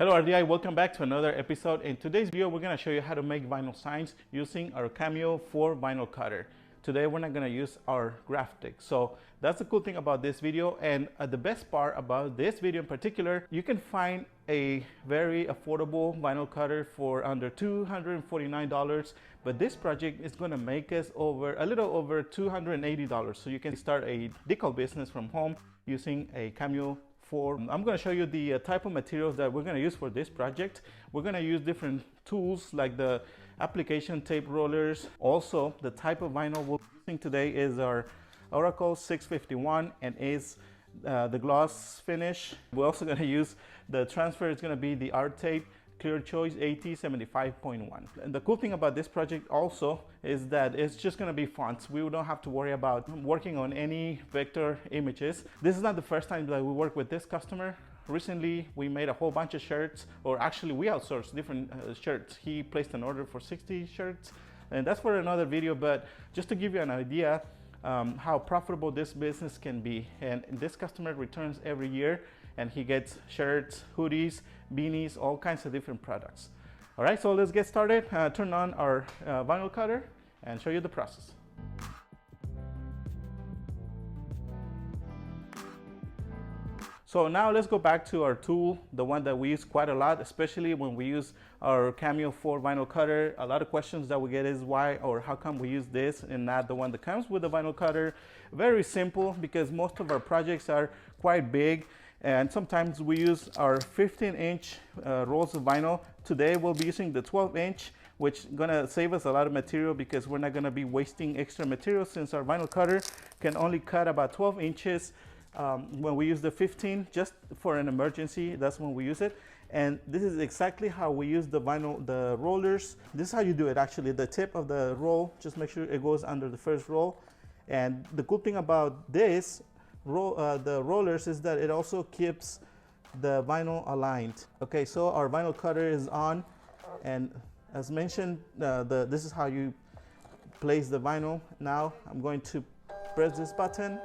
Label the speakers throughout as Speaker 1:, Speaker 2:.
Speaker 1: Hello RDI, welcome back to another episode. In today's video, we're going to show you how to make vinyl signs using our Cameo 4 vinyl cutter. Today, we're not going to use our graphic. So that's the cool thing about this video. And the best part about this video in particular, you can find a very affordable vinyl cutter for under $249. But this project is going to make us a little over $280. So you can start a decal business from home using a Cameo. I'm going to show you the type of materials that we're going to use for this project. We're going to use different tools like the application tape rollers. Also, the type of vinyl we're using today is our Oracle 651 and is the gloss finish. We're also going to use the transfer. It's going to be the art tape Clear Choice AT 75.1. And the cool thing about this project also is that it's just going to be fonts. We don't have to worry about working on any vector images. This is not the first time that we work with this customer. Recently, we made a whole bunch of shirts, or actually we outsourced different shirts. He placed an order for 60 shirts, and that's for another video, but just to give you an idea how profitable this business can be. And this customer returns every year, and he gets shirts, hoodies, beanies, all kinds of different products. All right, so let's get started. Turn on our vinyl cutter and show you the process. So now let's go back to our tool, the one that we use quite a lot, especially when we use our Cameo 4 vinyl cutter. A lot of questions that we get is why or how come we use this and not the one that comes with the vinyl cutter. Very simple, because most of our projects are quite big, and sometimes we use our 15-inch rolls of vinyl. Today we'll be using the 12-inch, which is gonna save us a lot of material because we're not gonna be wasting extra material, since our vinyl cutter can only cut about 12 inches. When we use the 15, just for an emergency, that's when we use it. And this is exactly how we use the vinyl, the rollers. This is how you do it actually. The tip of the roll, just make sure it goes under the first roll. And the cool thing about this the rollers is that it also keeps the vinyl aligned. Okay, so our vinyl cutter is on, and as mentioned, this is how you place the vinyl. Now I'm going to press this button,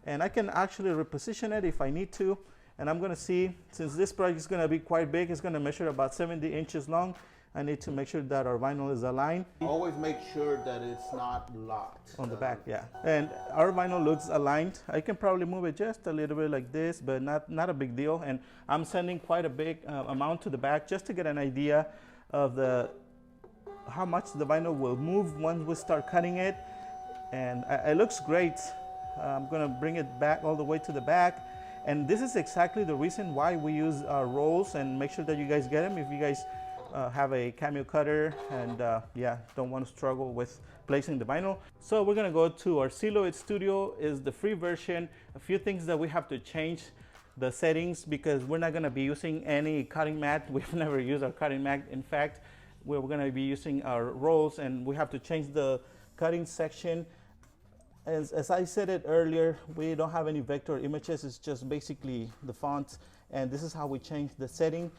Speaker 1: and I can actually reposition it if I need to. And I'm going to see, since this project is going to be quite big, it's going to measure about 70 inches long. I need to make sure that our vinyl is aligned.
Speaker 2: Always make sure that it's not locked.
Speaker 1: On the back, yeah. And our vinyl looks aligned. I can probably move it just a little bit like this, but not a big deal. And I'm sending quite a big amount to the back just to get an idea of how much the vinyl will move once we start cutting it. And it looks great. I'm gonna bring it back all the way to the back. And this is exactly the reason why we use our rolls, and make sure that you guys get them if you guys have a Cameo cutter and yeah, don't want to struggle with placing the vinyl. So we're gonna go to our Silhouette Studio, is the free version. A few things that we have to change the settings, because we're not gonna be using any cutting mat. We've never used our cutting mat. In fact, we're gonna be using our rolls, and we have to change the cutting section. As I said it earlier, we don't have any vector images. It's just basically the fonts, and this is how we change the setting.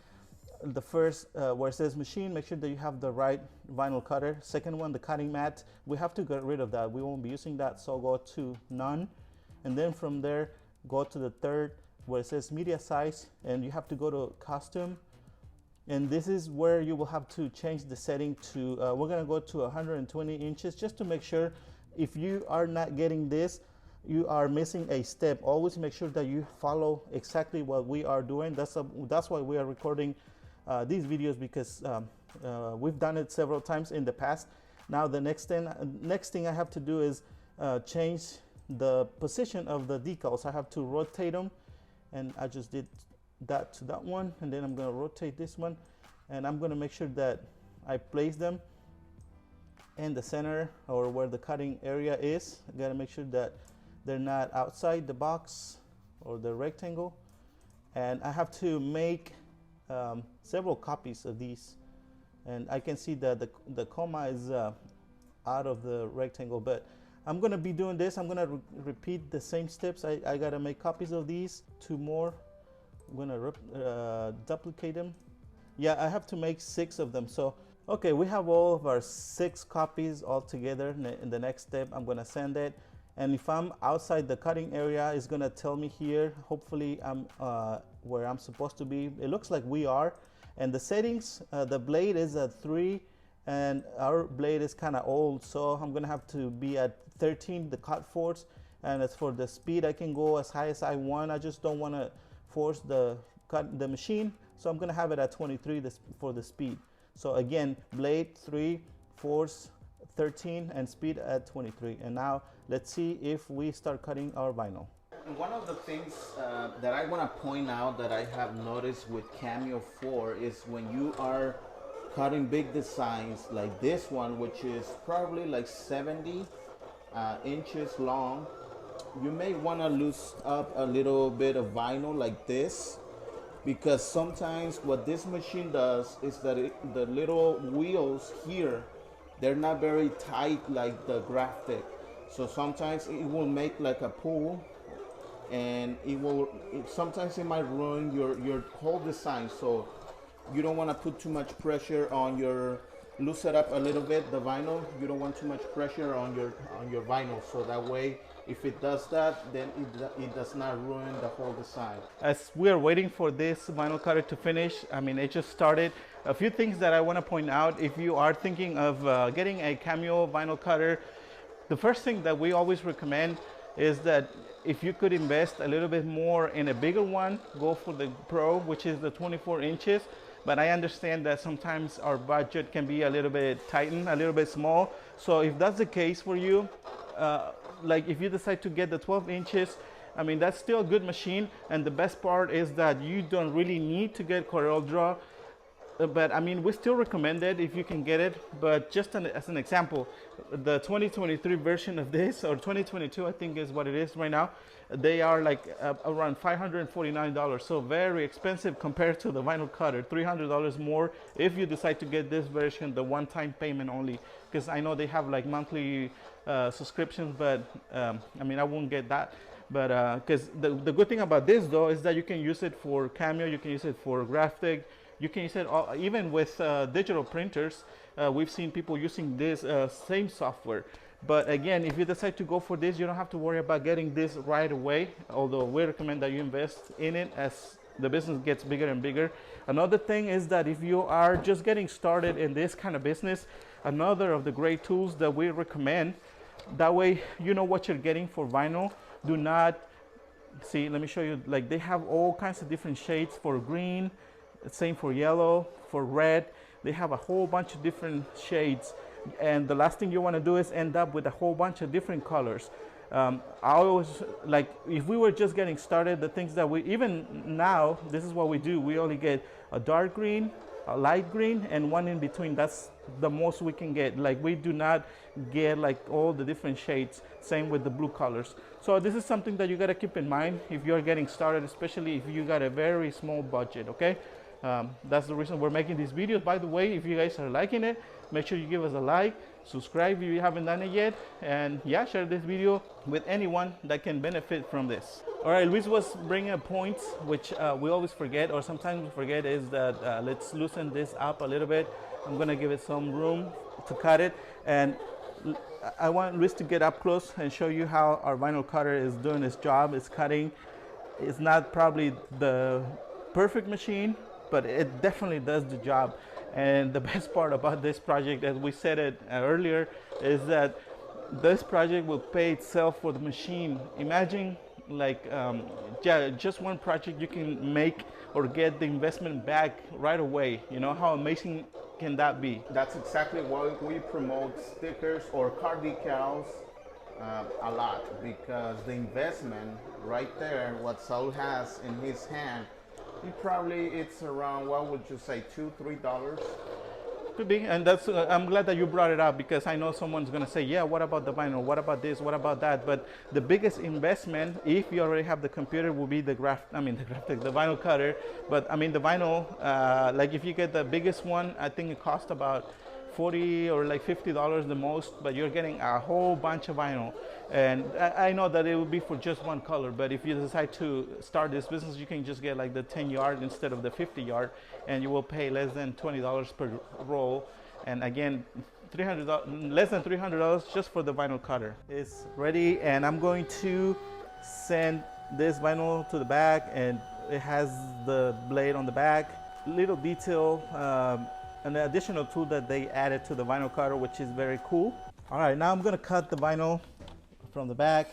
Speaker 1: The first, where it says machine, make sure that you have the right vinyl cutter. Second one, the cutting mat, we have to get rid of that. We won't be using that, so go to none. And then from there, go to the third, where it says media size, and you have to go to custom. And this is where you will have to change the setting to, we're gonna go to 120 inches, just to make sure. If you are not getting this, you are missing a step. Always make sure that you follow exactly what we are doing. That's why we are recording these videos, because we've done it several times in the past. Now the next thing I have to do is change the position of the decals. I have to rotate them, and I just did that to that one, and then I'm going to rotate this one, and I'm going to make sure that I place them in the center, or where the cutting area is. I gotta make sure that they're not outside the box or the rectangle. And I have to make several copies of these. And I can see that the comma is out of the rectangle, but I'm gonna be doing this. I'm gonna repeat the same steps. I gotta make copies of these, 2 more. I'm gonna duplicate them. Yeah, I have to make 6 of them. So okay, we have all of our 6 copies all together. In the next step, I'm gonna send it, And if I'm outside the cutting area, it's gonna tell me here, hopefully I'm where I'm supposed to be. It looks like we are. And the settings, the blade is at 3, and our blade is kind of old, so I'm gonna have to be at 13, the cut force. And as for the speed, I can go as high as I want. I just don't wanna force the machine, so I'm gonna have it at 23 for the speed. So again, blade 3, force 13, and speed at 23. And now let's see if we start cutting our vinyl.
Speaker 2: One of the things that I want to point out that I have noticed with Cameo 4 is when you are cutting big designs like this one, which is probably like 70 inches long, you may want to loose up a little bit of vinyl like this, because sometimes what this machine does is that the little wheels here, they're not very tight like the graphic. So sometimes it will make like a pool, and sometimes it might ruin your whole design. So you don't want to put too much pressure on your, loose it up a little bit, the vinyl. You don't want too much pressure on your vinyl, so that way if it does that, then it does not ruin the whole design.
Speaker 1: As we are waiting for this vinyl cutter to finish, I mean, it just started. A few things that I want to point out: if you are thinking of getting a Cameo vinyl cutter, the first thing that we always recommend is that if you could invest a little bit more in a bigger one, go for the Pro, which is the 24 inches. But I understand that sometimes our budget can be a little bit tightened, a little bit small. So if that's the case for you, like if you decide to get the 12 inches, I mean, that's still a good machine. And the best part is that you don't really need to get CorelDRAW. But I mean, we still recommend it if you can get it. But just as an example, the 2023 version of this, or 2022, I think is what it is right now, they are like around $549. So very expensive compared to the vinyl cutter, $300 more if you decide to get this version, the one-time payment only. Because I know they have like monthly subscriptions, but I mean, I won't get that. But because the good thing about this though is that you can use it for Cameo, you can use it for graphic, you can use it even with digital printers. We've seen people using this same software. But again, if you decide to go for this, you don't have to worry about getting this right away, although we recommend that you invest in it as the business gets bigger and bigger. Another thing is that if you are just getting started in this kind of business, another of the great tools that we recommend, that way you know what you're getting for vinyl. Do not see, let me show you, like they have all kinds of different shades for green, same for yellow, for red. They have a whole bunch of different shades, and the last thing you want to do is end up with a whole bunch of different colors. I always, like, if we were just getting started, the things that we, even now, this is what we do. We only get a dark green, a light green, and one in between. That's the most we can get. Like, we do not get like all the different shades. Same with the blue colors. So this is something that you got to keep in mind if you're getting started, especially if you got a very small budget, okay? That's the reason we're making these videos. By the way, if you guys are liking it, make sure you give us a like, subscribe if you haven't done it yet, and yeah, share this video with anyone that can benefit from this. All right, Luis was bringing a point which we always forget, or sometimes we forget, is that let's loosen this up a little bit. I'm gonna give it some room to cut it, and I want Luis to get up close and show you how our vinyl cutter is doing its job. It's cutting. It's not probably the perfect machine, but it definitely does the job. And the best part about this project, as we said it earlier, is that this project will pay itself for the machine. Imagine like just one project you can make or get the investment back right away. You know, how amazing can that be?
Speaker 2: That's exactly why we promote stickers or car decals a lot, because the investment right there, what Saul has in his hand, it's around, what would you say, $2-3?
Speaker 1: Could be, and that's I'm glad that you brought it up, because I know someone's gonna say, yeah, what about the vinyl, what about this, what about that? But the biggest investment, if you already have the computer, will be the vinyl cutter. But I mean the vinyl, like if you get the biggest one, I think it costs about $40 or like $50 the most, but you're getting a whole bunch of vinyl. And I know that it would be for just one color, but if you decide to start this business, you can just get like the 10 yard instead of the 50 yard, and you will pay less than $20 per roll. And again, $300, less than $300 just for the vinyl cutter. It's ready, and I'm going to send this vinyl to the back, and it has the blade on the back. Little detail, an additional tool that they added to the vinyl cutter, which is very cool. All right, now I'm gonna cut the vinyl from the back,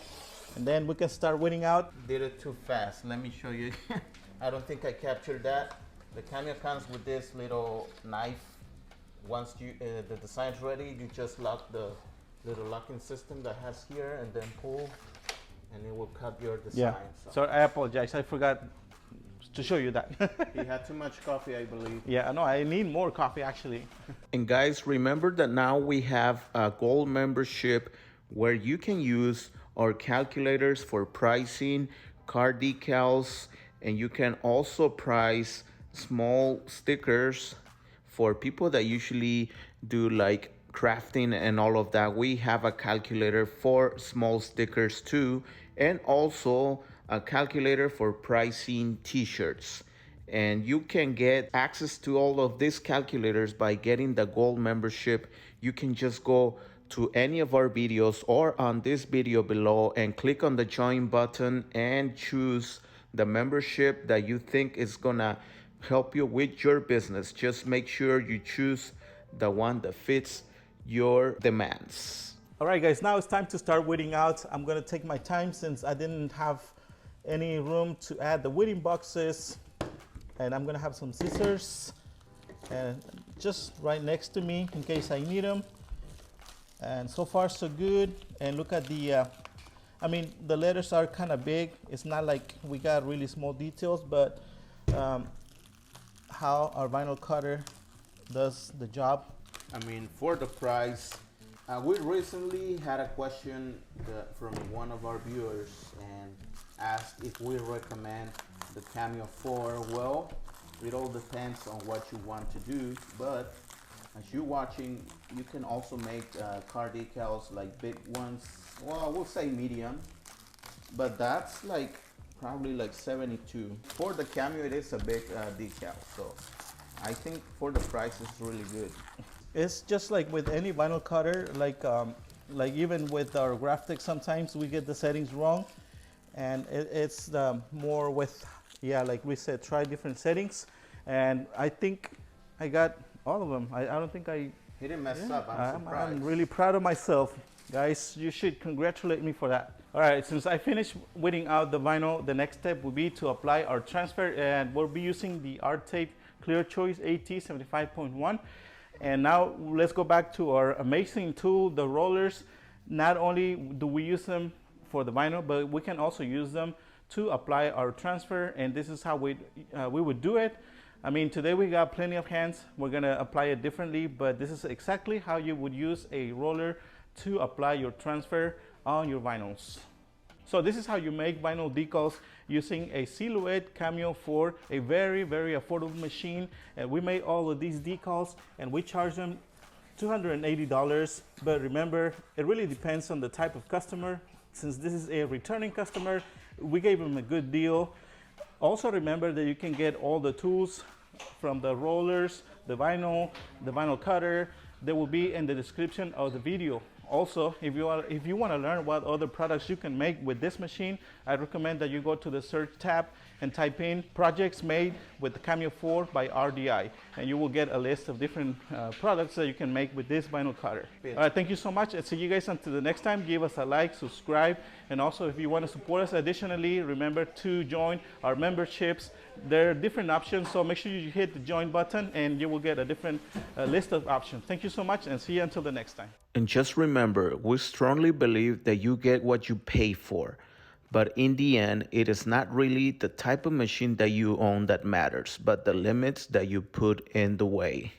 Speaker 1: and then we can start winning out.
Speaker 2: Did it too fast. Let me show you. I don't think I captured that. The cameo comes with this little knife. Once the design's ready, you just lock the little locking system that has here, and then pull, and it will cut your design.
Speaker 1: Yeah. So I apologize. I forgot to show you that.
Speaker 2: You had too much coffee, I believe.
Speaker 1: Yeah, no, I need more coffee actually.
Speaker 2: And guys, remember that now we have a gold membership where you can use our calculators for pricing, car decals, and you can also price small stickers for people that usually do like crafting and all of that. We have a calculator for small stickers too, and also a calculator for pricing t-shirts. And you can get access to all of these calculators by getting the gold membership. You can just go to any of our videos or on this video below and click on the join button and choose the membership that you think is gonna help you with your business. Just make sure you choose the one that fits your demands.
Speaker 1: All right, guys, now it's time to start weeding out. I'm gonna take my time since I didn't have any room to add the weeding boxes, and I'm gonna have some scissors and just right next to me in case I need them. And so far so good. And look at the I mean, the letters are kind of big. It's not like we got really small details, but how our vinyl cutter does the job.
Speaker 2: I mean, for the price, we recently had a question from one of our viewers and asked if we recommend the Cameo 4. Well, it all depends on what you want to do, but as you're watching, you can also make car decals like big ones. Well, we'll say medium, but that's like probably like 72. For the Cameo, it is a big decal, so I think for the price, it's really good.
Speaker 1: It's just like with any vinyl cutter, like even with our graphics, sometimes we get the settings wrong, and it's more with, yeah, like we said, try different settings, and I think I got all of them. I don't think I...
Speaker 2: He didn't mess up. I'm surprised.
Speaker 1: I'm really proud of myself. Guys, you should congratulate me for that. All right, since I finished weeding out the vinyl, the next step will be to apply our transfer, and we'll be using the Art Tape Clear Choice AT 75.1. And now let's go back to our amazing tool, the rollers. Not only do we use them for the vinyl, but we can also use them to apply our transfer, and this is how we would do it. I mean, today we got plenty of hands. We're gonna apply it differently, but this is exactly how you would use a roller to apply your transfer on your vinyls. So this is how you make vinyl decals using a Silhouette Cameo 4, a very, very affordable machine. And we made all of these decals and we charge them $280. But remember, it really depends on the type of customer. Since this is a returning customer, we gave them a good deal. Also remember that you can get all the tools from the rollers, the vinyl cutter. They will be in the description of the video. Also, if you want to learn what other products you can make with this machine, I recommend that you go to the search tab and type in projects made with the Cameo 4 by RDI, and you will get a list of different products that you can make with this vinyl cutter. All right, thank you so much, and see you guys until the next time. Give us a like, subscribe, and also if you want to support us additionally, remember to join our memberships. There are different options, so make sure you hit the join button and you will get a different list of options. Thank you so much, and see you until the next time.
Speaker 2: And just remember, we strongly believe that you get what you pay for. But in the end, it is not really the type of machine that you own that matters, but the limits that you put in the way.